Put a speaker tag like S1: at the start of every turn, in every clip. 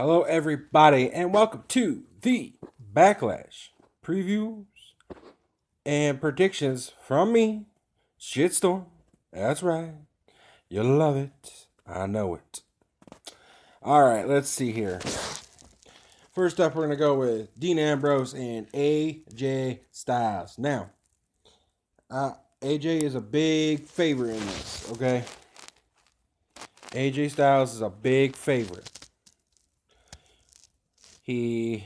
S1: Hello, everybody, and welcome to the Backlash previews and predictions from me, Shitstorm. That's right. You'll love it. I know it. All right, let's see here. First up, we're going to go with Dean Ambrose and AJ Styles. Now, AJ is a big favorite in this, okay? AJ Styles is a big favorite. He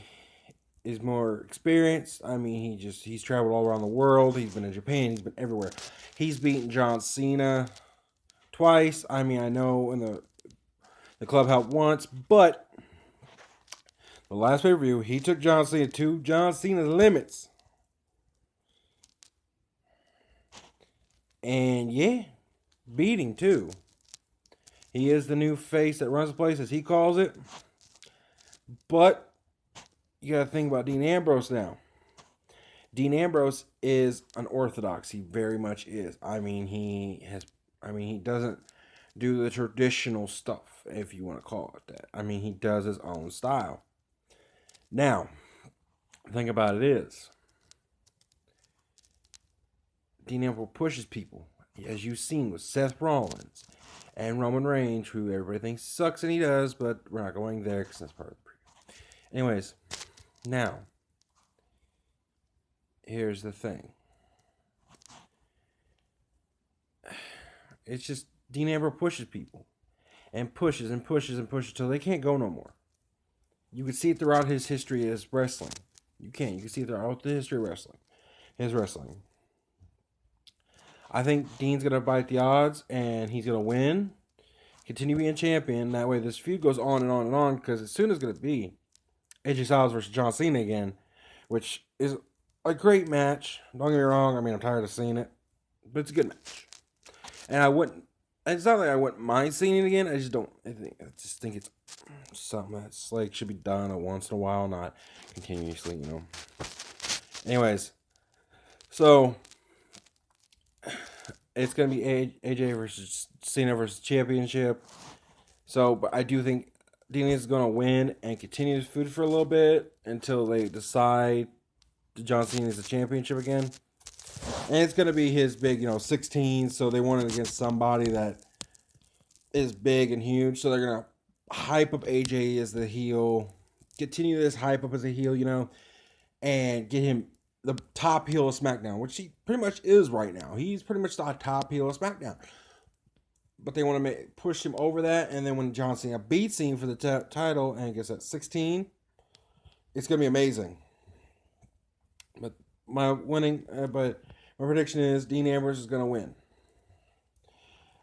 S1: is more experienced. I mean, he's traveled all around the world. He's been in Japan. He's been everywhere. He's beaten John Cena twice. I mean, I know in the club helped once, but the last pay per view he took John Cena to John Cena's limits, and yeah, beating too. He is the new face that runs the place, as he calls it. But you got to think about Dean Ambrose now. Dean Ambrose is unorthodox. He very much is. He doesn't do the traditional stuff, if you want to call it that. I mean, he does his own style. Now, the thing about it is, Dean Ambrose pushes people, as you've seen with Seth Rollins and Roman Reigns, who everybody thinks sucks, and he does, but we're not going there because that's part of the preview. Anyways, now, here's the thing. It's just Dean Ambrose pushes people and pushes and pushes and pushes till they can't go no more. You can see it throughout his history as wrestling. You can see it throughout the history of wrestling. His wrestling. I think Dean's going to bite the odds and he's going to win. Continue being champion. That way this feud goes on and on and on, because as soon as it's going to be AJ Styles versus John Cena again, which is a great match. Don't get me wrong. I mean, I'm tired of seeing it, but it's a good match. And it's not like I wouldn't mind seeing it again. I just think it's something that's like should be done once in a while, not continuously, Anyways, so it's gonna be AJ versus Cena versus championship. So, but I do think Dean is gonna win and continue his feud for a little bit until they decide John Cena is the championship again. And it's going to be his big, 16. So they want it against somebody that is big and huge. So they're going to hype up AJ as the heel. Continue this hype up as a heel, and get him the top heel of SmackDown, which he pretty much is right now. He's pretty much the top heel of SmackDown. But they want to push him over that. And then when John Cena beats him for the title and gets at 16, it's going to be amazing. But my prediction is Dean Ambrose is going to win.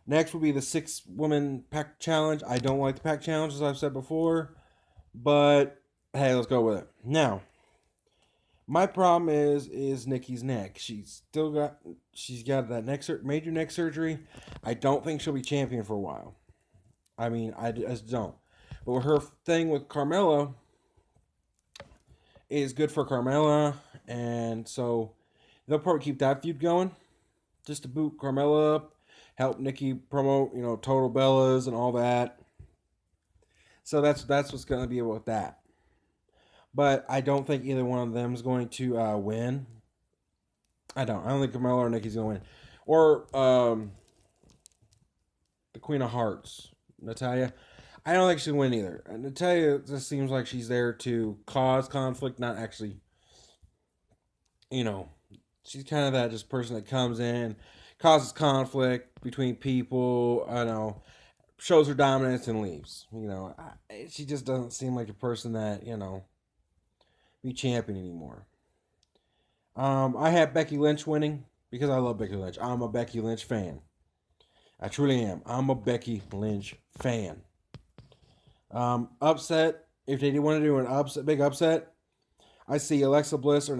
S1: Next will be the 6-woman pack challenge. I don't like the pack challenge, as I've said before. But, hey, let's go with it. Now, my problem is Nikki's neck. She's got that major neck surgery. I don't think she'll be champion for a while. I mean, I just don't. But with her thing with Carmella is good for Carmella. And so they'll probably keep that feud going, just to boot Carmella up, help Nikki promote, Total Bellas and all that. So that's what's going to be about that. But I don't think either one of them is going to win. I don't think Carmella or Nikki's going to win. Or the Queen of Hearts, Natalya. I don't think she'll win either. Natalya just seems like she's there to cause conflict, not actually, she's kind of that just person that comes in, causes conflict between people, shows her dominance and leaves. She just doesn't seem like a person that, be champion anymore. I have Becky Lynch winning because I love Becky Lynch. I'm a Becky Lynch fan. I truly am. I'm a Becky Lynch fan. Upset. If they want to do an big upset, I see Alexa Bliss or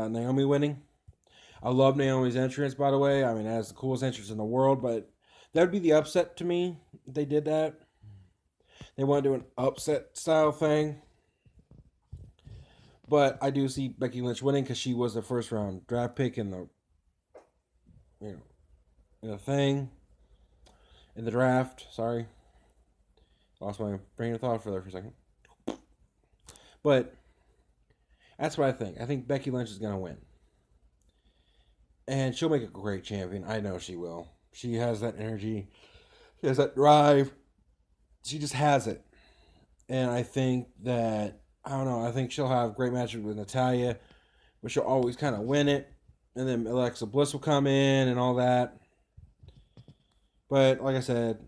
S1: Naomi winning. I love Naomi's entrance, by the way. I mean, that's the coolest entrance in the world, but that would be the upset to me if they did that. They want to do an upset style thing. But I do see Becky Lynch winning because she was the first round draft pick in the draft. Sorry. Lost my brain of thought for there for a second. But that's what I think. I think Becky Lynch is going to win. And she'll make a great champion. I know she will. She has that energy. She has that drive. She just has it. And I think that, I don't know, I think she'll have great matches with Natalya, but she'll always kind of win it. And then Alexa Bliss will come in and all that. But like I said,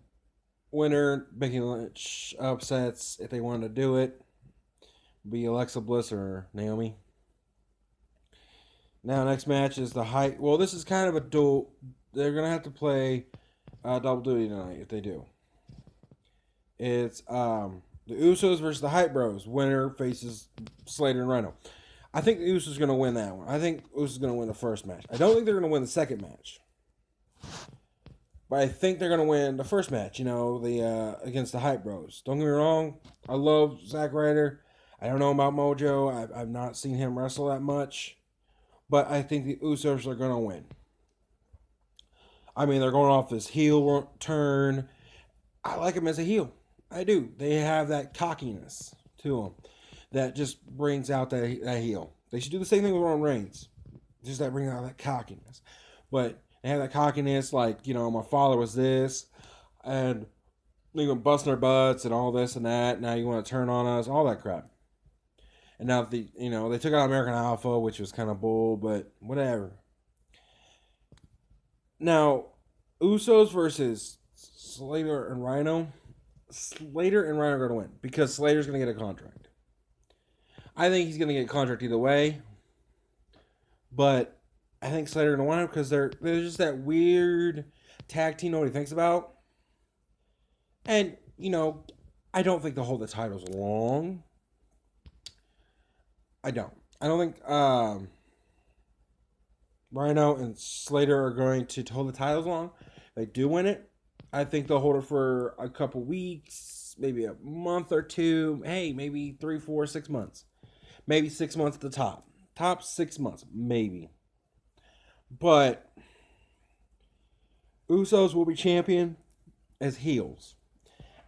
S1: winner, Becky Lynch upsets if they wanted to do it. Be Alexa Bliss or Naomi. Now, next match is the height. Well, this is kind of a duel. They're going to have to play double duty tonight if they do. It's the Usos versus the Hype Bros. Winner faces Slater and Rhino. I think the Usos are going to win that one. I think Usos are going to win the first match. I don't think they're going to win the second match. But I think they're going to win the first match, the against the Hype Bros. Don't get me wrong. I love Zack Ryder. I don't know about Mojo. I've not seen him wrestle that much. But I think the Usos are going to win. I mean, they're going off this heel turn. I like them as a heel. I do. They have that cockiness to them that just brings out that heel. They should do the same thing with Roman Reigns. Just that brings out that cockiness. But they have that cockiness like, my father was this. And they were busting our butts and all this and that. Now you want to turn on us. All that crap. And now, they took out American Alpha, which was kind of bull, but whatever. Now, Usos versus Slater and Rhino. Slater and Rhino are going to win because Slater's going to get a contract. I think he's going to get a contract either way. But I think Slater going to win because they're just that weird tag team nobody thinks about. And, I don't think they'll hold the titles long. I don't think Rhino and Slater are going to hold the titles long. They do win it. I think they'll hold it for a couple weeks, maybe a month or two. Hey, maybe 3, 4, 6 months. Maybe 6 months at the top. Top 6 months, maybe. But Usos will be champion as heels.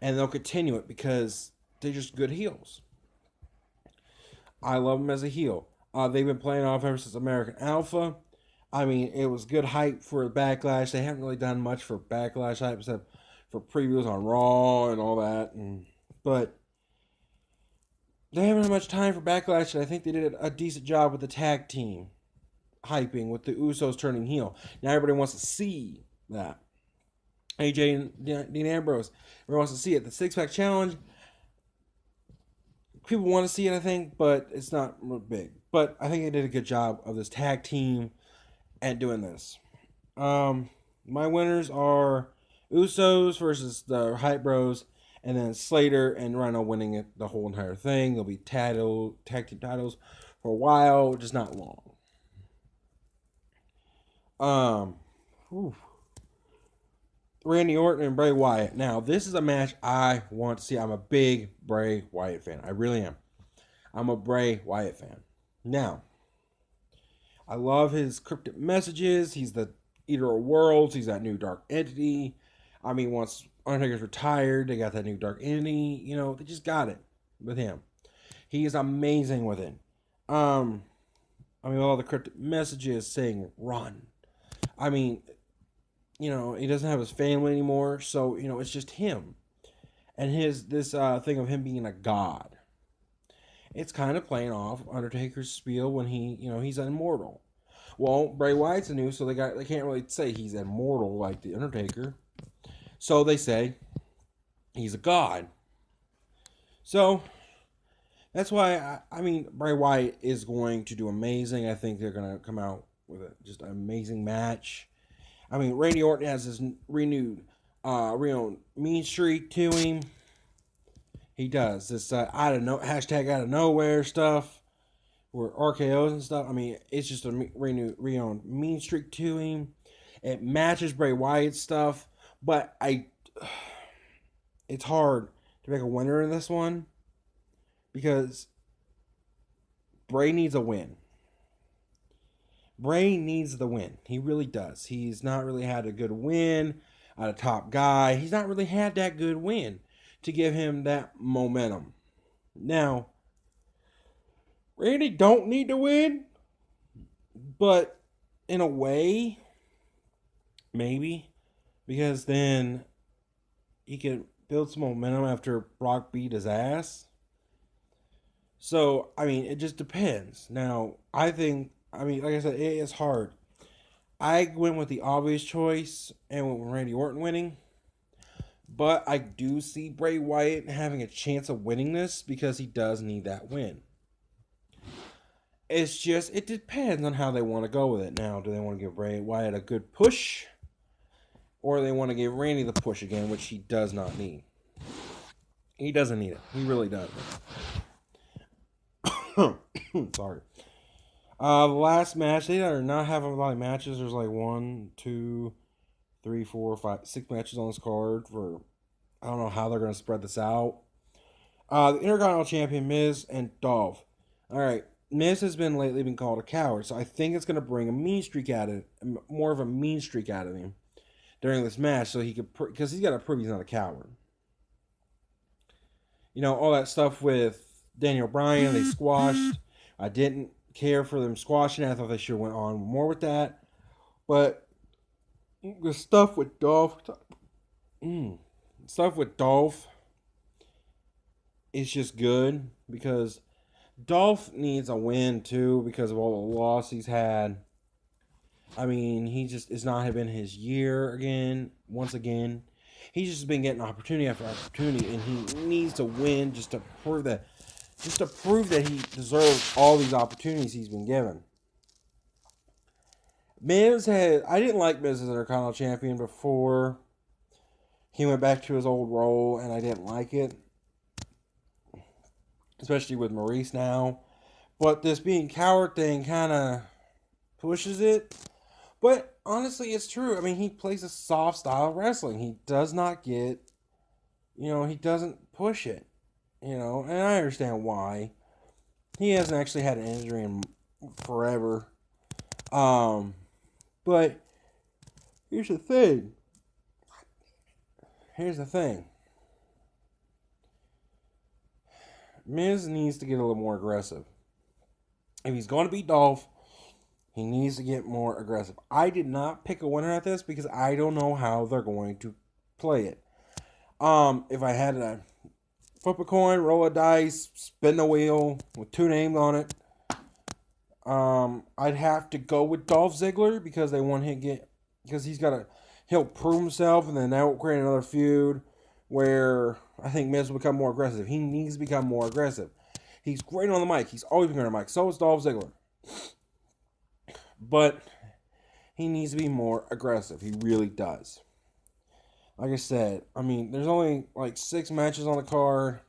S1: And they'll continue it because they're just good heels. I love them as a heel. They've been playing off ever since American Alpha. I mean, it was good hype for Backlash. They haven't really done much for Backlash hype except for previews on Raw and all that. But they haven't had much time for Backlash, and I think they did a decent job with the tag team hyping with the Usos turning heel. Now everybody wants to see that. AJ and Dean Ambrose. Everyone wants to see it. The six-pack challenge. People want to see it, I think, but it's not big. But I think they did a good job of this tag team at doing this. My winners are Usos versus the Hype Bros, and then Slater and Rhino winning it the whole entire thing. They'll be tag team titles for a while, just not long. Randy Orton and Bray Wyatt. Now, this is a match I want to see. I'm a big Bray Wyatt fan. I really am. I'm a Bray Wyatt fan. Now, I love his cryptic messages. He's the Eater of Worlds. He's that new dark entity. I mean, once Undertaker's retired, they got that new dark entity. They just got it with him. He is amazing with it. All the cryptic messages saying run. I mean, he doesn't have his family anymore, so, it's just him. And this thing of him being a god. It's kind of playing off Undertaker's spiel when he's immortal. Well, Bray Wyatt's new, so they can't really say he's immortal like the Undertaker. So they say he's a god. So that's why Bray Wyatt is going to do amazing. I think they're going to come out with just an amazing match. Randy Orton has this renewed mean streak to him. He does this hashtag out of nowhere stuff, or RKOs and stuff. It's just a renewed mean streak to him. It matches Bray Wyatt's stuff, but it's hard to pick a winner in this one because Bray needs a win. Bray needs the win. He really does. He's not really had a good win out of top guy. He's not really had that good win to give him that momentum. Now, Randy don't need to win, but in a way, maybe, because then he can build some momentum after Brock beat his ass. So, I mean, it just depends. Now, like I said, it is hard. I went with the obvious choice and went with Randy Orton winning. But I do see Bray Wyatt having a chance of winning this because he does need that win. It's just, it depends on how they want to go with it. Now, do they want to give Bray Wyatt a good push? Or they want to give Randy the push again, which he does not need. He doesn't need it. He really doesn't. Sorry. The last match, they are not having a lot of matches. There's like 1, 2, 3, 4, 5, 6 matches on this card for, I don't know how they're going to spread this out. The Intercontinental Champion, Miz and Dolph. All right. Miz has lately been called a coward, so I think it's going to bring a mean streak out of more of a mean streak out of him during this match, so he could, because he's got to prove he's not a coward. You know, all that stuff with Daniel Bryan, they squashed. I didn't care for them squashing it. I thought they should have went on more with that. But the stuff with Dolph, is just good because Dolph needs a win too because of all the loss he's had. I mean, it's not been his year again. Once again, he's just been getting opportunity after opportunity, and he needs to win just to prove that he deserves all these opportunities he's been given. I didn't like Miz as Intercontinental Champion before he went back to his old role, and I didn't like it, especially with Maurice now. But this being coward thing kind of pushes it. But honestly, it's true. I mean, he plays a soft style of wrestling. He does not get, he doesn't push it, and I understand why. He hasn't actually had an injury in forever. But here's the thing. Miz needs to get a little more aggressive. If he's going to beat Dolph, he needs to get more aggressive. I did not pick a winner at this because I don't know how they're going to play it. If I had to flip a coin, roll a dice, spin the wheel with 2 names on it, I'd have to go with Dolph Ziggler because he'll prove himself, and then that will create another feud where I think Miz will become more aggressive. He needs to become more aggressive. He's great on the mic. He's always been great on the mic. So is Dolph Ziggler. But he needs to be more aggressive. He really does. Like I said, I mean, there's only like 6 matches on the card.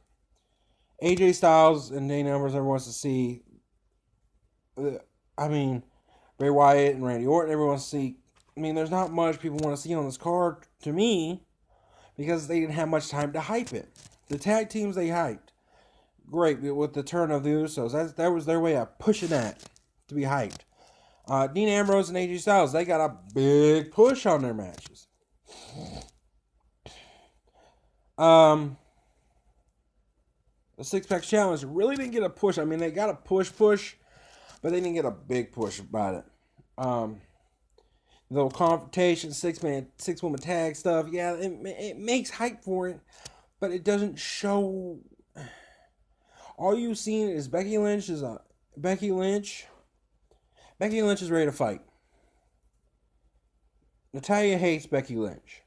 S1: AJ Styles and Dean Ambrose everyone wants to see. I mean, Bray Wyatt and Randy Orton everyone wants to see. I mean, there's not much people want to see on this card to me because they didn't have much time to hype it. The tag teams they hyped. Great, with the turn of the Usos. That was their way of pushing that to be hyped. Dean Ambrose and AJ Styles, they got a big push on their matches. The 6-pack challenge really didn't get a push. I mean, they got a push, but they didn't get a big push about it. The little confrontation, 6-woman tag stuff, yeah, it makes hype for it, but it doesn't show. All you've seen is Becky Lynch is ready to fight. Natalya hates Becky Lynch.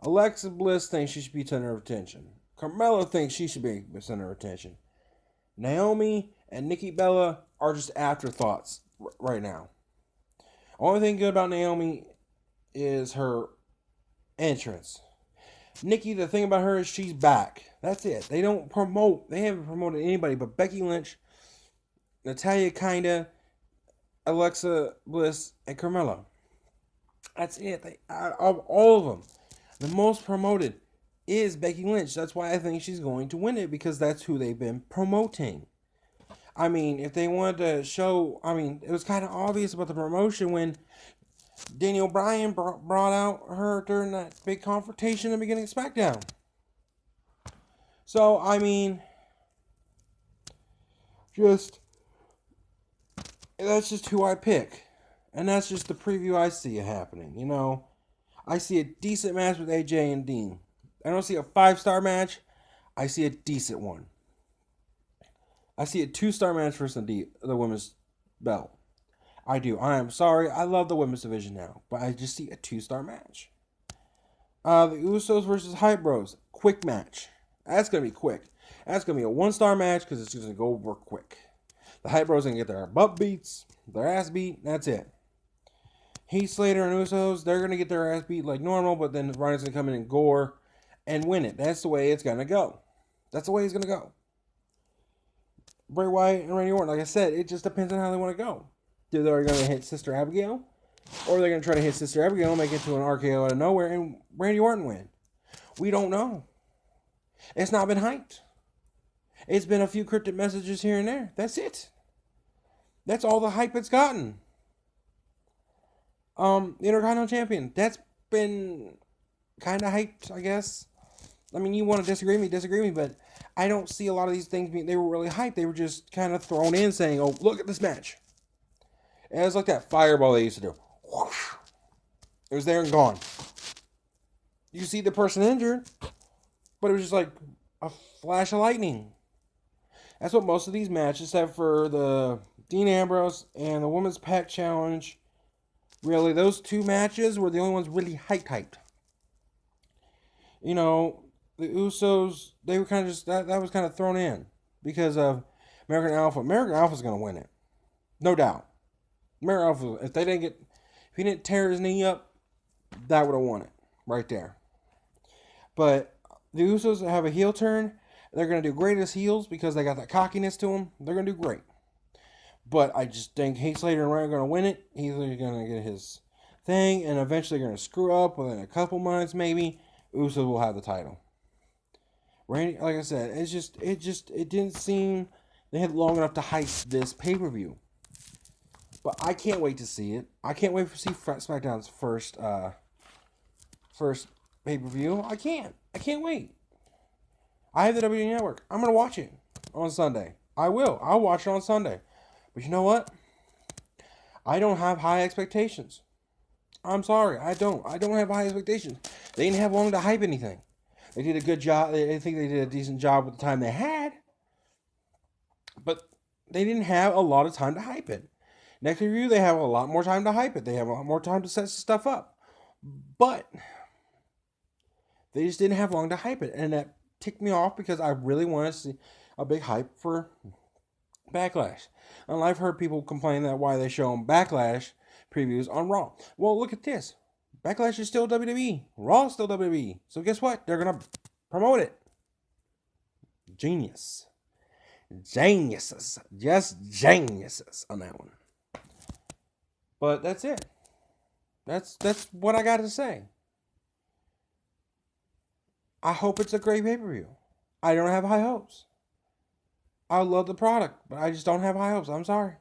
S1: Alexa Bliss thinks she should be center of attention. Carmella thinks she should be the center of attention. Naomi and Nikki Bella are just afterthoughts right now. Only thing good about Naomi is her entrance. Nikki, the thing about her is she's back. That's it. They haven't promoted anybody but Becky Lynch, Natalya kinda, Alexa Bliss, and Carmella. That's it. Of all of them, the most promoted is Becky Lynch. That's why I think she's going to win it, because that's who they've been promoting. I mean, if they wanted to show, it was kind of obvious about the promotion when Daniel Bryan brought out her during that big confrontation in the beginning of SmackDown. So, just That's just who I pick. And that's just the preview I see it happening. You know, I see a decent match with AJ and Dean. I don't see a 5-star match. I see a decent one. I see a 2-star match versus the women's belt. I do. I am sorry. I love the women's division now. But I just see a 2-star match. The Usos versus Hype Bros. Quick match. That's going to be quick. That's going to be a 1-star match because it's just going to go over quick. The Hype Bros going to get their butt beats, their ass beat. That's it. Heath Slater and Usos, they're going to get their ass beat like normal, but then Ryan's going to come in and gore and win it. That's the way it's going to go. That's the way it's going to go. Bray Wyatt and Randy Orton, like I said, it just depends on how they want to go. They're going to hit Sister Abigail, or they're going to try to hit Sister Abigail, make it to an RKO out of nowhere, and Randy Orton win. We don't know. It's not been hyped. It's been a few cryptic messages here and there. That's it. That's all the hype it's gotten. Intercontinental Champion. That's been kind of hyped, I guess. I mean, you want to disagree with me, but I don't see a lot of these things being, they were really hyped. They were just kind of thrown in saying, oh, look at this match. And it was like that fireball they used to do. It was there and gone. You see the person injured, but it was just like a flash of lightning. That's what most of these matches, except for the Dean Ambrose and the Women's Pack Challenge, really, those 2 matches were the only ones really hyped. You know, the Usos, they were kind of just, that was kind of thrown in because of American Alpha. American Alpha's going to win it. No doubt. American Alpha, if he didn't tear his knee up, that would have won it right there. But the Usos have a heel turn. They're going to do great as heels because they got that cockiness to them. They're going to do great. But I just think Heath Slater and Ryan are going to win it. Heath Slater's going to get his thing, and eventually they're going to screw up within a couple months, maybe. Usos will have the title. Randy, like I said, it didn't seem they had long enough to hype this pay-per-view. But I can't wait to see it. I can't wait to see SmackDown's first pay-per-view. I can't wait. I have the WWE Network. I'm going to watch it on Sunday. I will. I'll watch it on Sunday. But you know what? I don't have high expectations. I'm sorry. I don't have high expectations. They didn't have long to hype anything. They did a good job. I think they did a decent job with the time they had. But they didn't have a lot of time to hype it. Next review, they have a lot more time to hype it. They have a lot more time to set stuff up. But they just didn't have long to hype it. And that ticked me off because I really want to see a big hype for Backlash. And I've heard people complain that why they show them Backlash previews on Raw. Well, look at this. Backlash is still WWE. Raw is still WWE. So guess what? They're going to promote it. Genius. Geniuses. Just geniuses on that one. But that's it. That's what I got to say. I hope it's a great pay-per-view. I don't have high hopes. I love the product, but I just don't have high hopes. I'm sorry.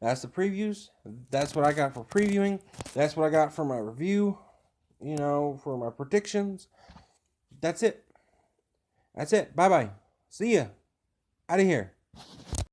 S1: That's the previews. That's what I got for previewing. That's what I got for my review. You know, for my predictions. That's it. That's it. Bye-bye. See ya. Out of here.